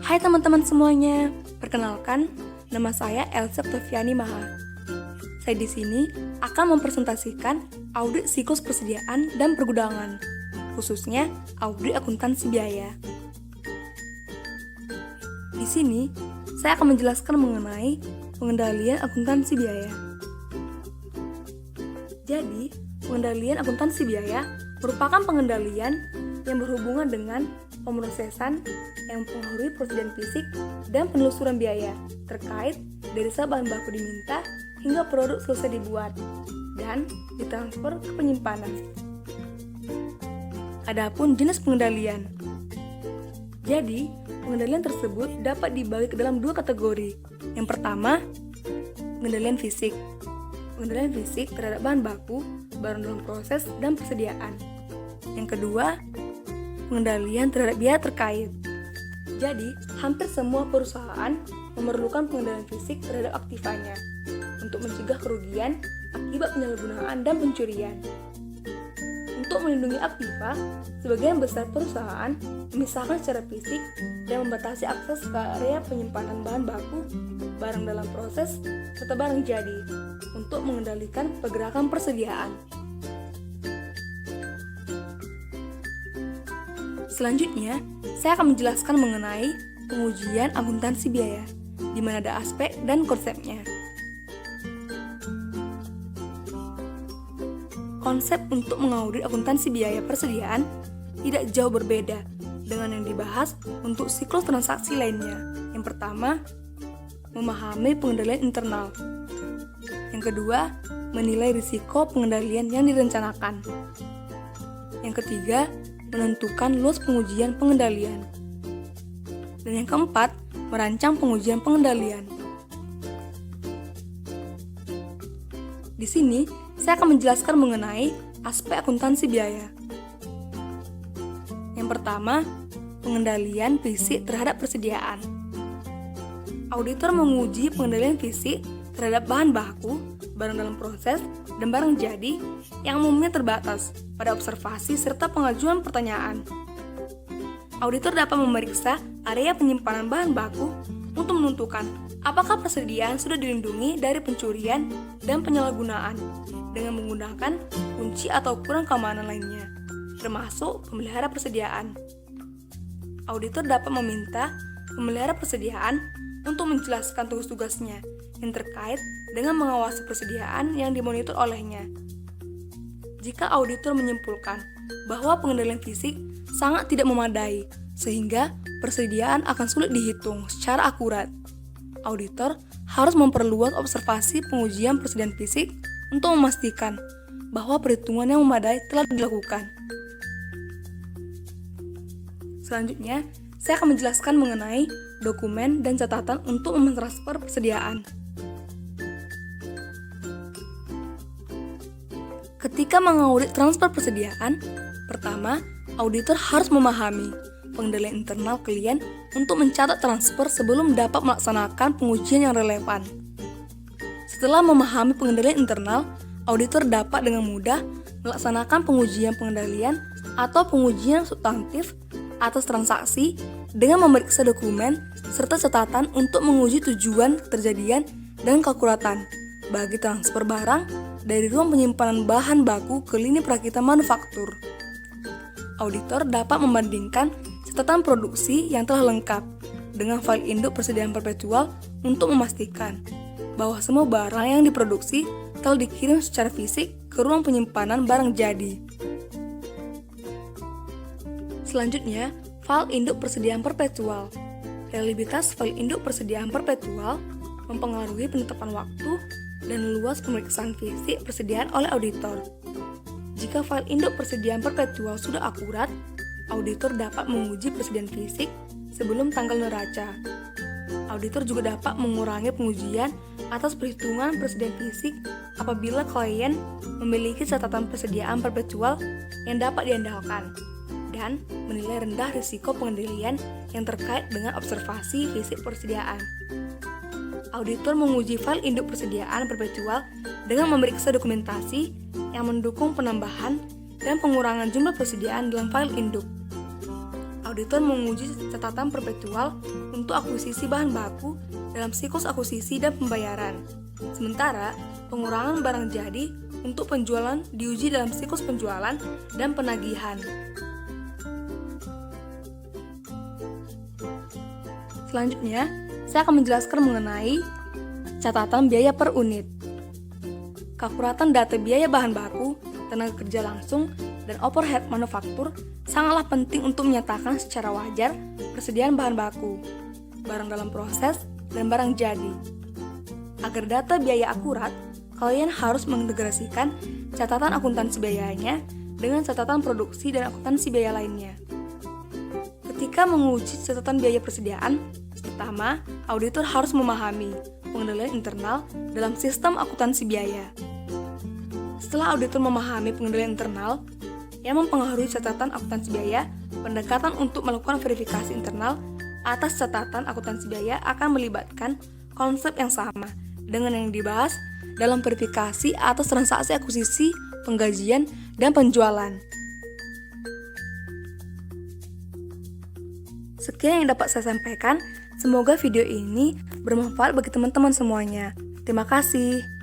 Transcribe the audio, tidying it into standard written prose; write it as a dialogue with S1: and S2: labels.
S1: Hai teman-teman semuanya, perkenalkan, nama saya Elsa Octaviani Maha. Saya di sini akan mempresentasikan audit siklus persediaan dan pergudangan, khususnya audit akuntansi biaya. Di sini, saya akan menjelaskan mengenai pengendalian akuntansi biaya. Jadi, pengendalian akuntansi biaya merupakan pengendalian yang berhubungan dengan pemrosesan yang mempengaruhi persediaan fisik dan penelusuran biaya terkait dari saat bahan baku diminta hingga produk selesai dibuat dan ditransfer ke penyimpanan. Adapun jenis pengendalian. Jadi, pengendalian tersebut dapat dibagi ke dalam dua kategori. Yang pertama, pengendalian fisik. Pengendalian fisik terhadap bahan baku, barang dalam proses, dan persediaan. Yang kedua, pengendalian terhadap biaya terkait. Jadi, hampir semua perusahaan memerlukan pengendalian fisik terhadap aktivanya untuk mencegah kerugian akibat penyalahgunaan dan pencurian. Untuk melindungi aktiva, sebagian besar perusahaan memisahkan secara fisik dan membatasi akses ke area penyimpanan bahan baku, barang dalam proses, serta barang jadi untuk mengendalikan pergerakan persediaan. Selanjutnya, saya akan menjelaskan mengenai pengujian akuntansi biaya, di mana ada aspek dan konsepnya. Konsep untuk mengaudit akuntansi biaya persediaan tidak jauh berbeda dengan yang dibahas untuk siklus transaksi lainnya. Yang pertama, memahami pengendalian internal. Yang kedua, menilai risiko pengendalian yang direncanakan. Yang ketiga, menentukan luas pengujian pengendalian. Dan yang keempat, merancang pengujian pengendalian. Di sini, saya akan menjelaskan mengenai aspek akuntansi biaya. Yang pertama, pengendalian fisik terhadap persediaan. Auditor menguji pengendalian fisik terhadap bahan baku, barang dalam proses, dan barang jadi yang umumnya terbatas pada observasi serta pengajuan pertanyaan. Auditor dapat memeriksa area penyimpanan bahan baku untuk menentukan apakah persediaan sudah dilindungi dari pencurian dan penyalahgunaan dengan menggunakan kunci atau ukuran keamanan lainnya, termasuk pemelihara persediaan. Auditor dapat meminta pemelihara persediaan untuk menjelaskan tugas-tugasnya yang terkait dengan mengawasi persediaan yang dimonitor olehnya. Jika auditor menyimpulkan bahwa pengendalian fisik sangat tidak memadai, sehingga persediaan akan sulit dihitung secara akurat, auditor harus memperluas observasi pengujian persediaan fisik untuk memastikan bahwa perhitungan yang memadai telah dilakukan. Selanjutnya, saya akan menjelaskan mengenai dokumen dan catatan untuk mentransfer persediaan. Ketika mengaudit transfer persediaan, pertama, auditor harus memahami pengendalian internal klien untuk mencatat transfer sebelum dapat melaksanakan pengujian yang relevan. Setelah memahami pengendalian internal, auditor dapat dengan mudah melaksanakan pengujian pengendalian atau pengujian substantif atas transaksi dengan memeriksa dokumen serta catatan untuk menguji tujuan keterjadian dan keakuratan bagi transfer barang dari ruang penyimpanan bahan baku ke lini perakitan manufaktur. Auditor dapat membandingkan catatan produksi yang telah lengkap dengan file induk persediaan perpetual untuk memastikan bahwa semua barang yang diproduksi telah dikirim secara fisik ke ruang penyimpanan barang jadi. Selanjutnya, file induk persediaan perpetual. Reliabilitas file induk persediaan perpetual mempengaruhi penetapan waktu dan luas pemeriksaan fisik persediaan oleh auditor. Jika file induk persediaan perpetual sudah akurat, auditor dapat menguji persediaan fisik sebelum tanggal neraca. Auditor juga dapat mengurangi pengujian atas perhitungan persediaan fisik apabila klien memiliki catatan persediaan perpetual yang dapat diandalkan dan menilai rendah risiko pengendalian yang terkait dengan observasi fisik persediaan. Auditor menguji file induk persediaan perpetual dengan memeriksa dokumentasi yang mendukung penambahan dan pengurangan jumlah persediaan dalam file induk. auditor menguji catatan perpetual untuk akuisisi bahan baku dalam siklus akuisisi dan pembayaran. Sementara, pengurangan barang jadi untuk penjualan diuji dalam siklus penjualan dan penagihan. Selanjutnya, saya akan menjelaskan mengenai catatan biaya per unit. Keakuratan data biaya bahan baku, tenaga kerja langsung, dan overhead manufaktur sangatlah penting untuk menyatakan secara wajar persediaan bahan baku, barang dalam proses, dan barang jadi. Agar data biaya akurat, kalian harus mengintegrasikan catatan akuntansi biayanya dengan catatan produksi dan akuntansi biaya lainnya. Ketika menguji catatan biaya persediaan, pertama, auditor harus memahami pengendalian internal dalam sistem akuntansi biaya. Setelah auditor memahami pengendalian internal yang mempengaruhi catatan akuntansi biaya, pendekatan untuk melakukan verifikasi internal atas catatan akuntansi biaya akan melibatkan konsep yang sama dengan yang dibahas dalam verifikasi atas transaksi akuisisi, penggajian, dan penjualan. Sekian yang dapat saya sampaikan. Semoga video ini bermanfaat bagi teman-teman semuanya. Terima kasih.